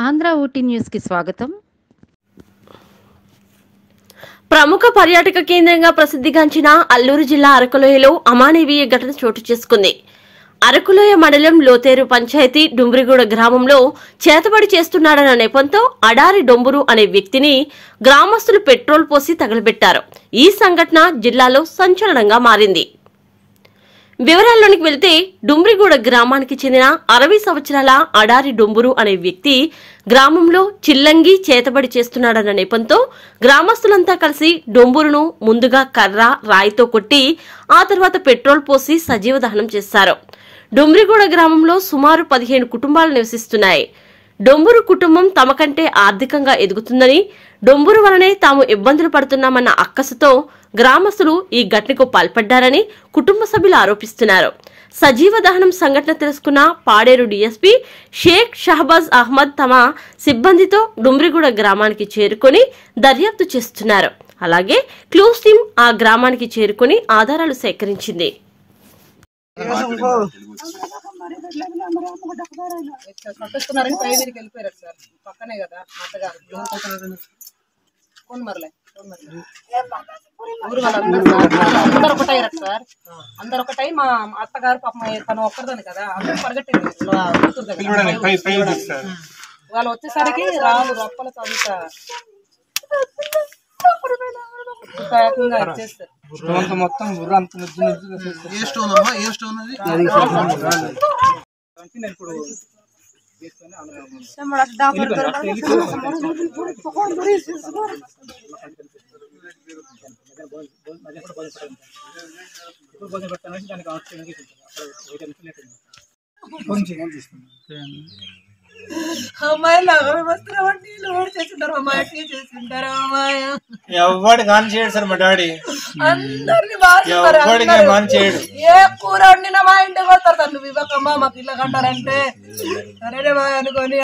Andhra Ooty news కి స్వాగతం. ప్రముఖ పర్యాటక కేంద్రంగా ప్రసిద్ధిగాంచిన అల్లూరు జిల్లా అరకులోయలో అమానవీయ ఘటన చోటు చేసుకుంది. అరకులోయ మండలం లోతేరు పంచాయతీ డుంబ్రిగూడ గ్రామంలో చేతబడి చేస్తున్నాడన్న నెపంతో అడారి డొంబురు అనే వ్యక్తిని గ్రామస్తులు పెట్రోల్ పోసి తగలబెట్టారు. ఈ సంఘటన జిల్లాలో సంచలనంగా మారింది. వివరాల్లోనికి వెళ్తే డుంబ్రిగూడ గ్రామానికి చెందిన 60 సంవత్సరాల అడారి డొంబురు అనే వ్యక్తి గ్రామంలో చిల్లంగి చేతబడి చేస్తున్నాడన్న నెపంతో గ్రామస్తులంతా కలిసి డొంబురును ముందుగా కర్ర రాయితో కొట్టి ఆ తర్వాత పెట్రోల్ పోసి సజీవ దహనం చేశారు. డుంబ్రిగూడ గ్రామంలో సుమారు 15 కుటుంబాలు నివసిస్తున్నాయి. డొంబురు కుటుంబం తమ కంటే ఆర్థికంగా ఎదుగుతుందని, డొంబురు వలనే తాము ఇబ్బందులు పడుతున్నామన్న అక్కసుతో గ్రామస్తులు ఈ ఘటనకు పాల్పడ్డారని కుటుంబ సభ్యులు ఆరోపిస్తున్నారు. సజీవ దహనం సంఘటన తెలుసుకున్న పాడేరు డీఎస్పీ షేక్ షహబాజ్ అహ్మద్ తమ సిబ్బందితో డుంబ్రిగూడ గ్రామానికి చేరుకుని దర్యాప్తు చేస్తున్నారు. అలాగే క్లూస్ టీం ఆ గ్రామానికి చేరుకుని ఆధారాలు సేకరించింది. అందరు ఒకటై మా అత్తగారు పాప తను ఒక్కరిదని కదా అందరూ పడగట్టింది. వాళ్ళు వచ్చేసరికి రాళ్ళు రొప్పలతో అంతా వచ్చేస్తారు. మొత్తం ఎవడు కాని చేయడు సార్ మా డాడీ. అందరినీ చేయడు. ఏ కూర వండినా మా ఇంటికి వస్తారు. నువ్వు ఇవ్వకమ్మా మాకు ఇల్లు కట్టారంటే సరేనే అనుకోని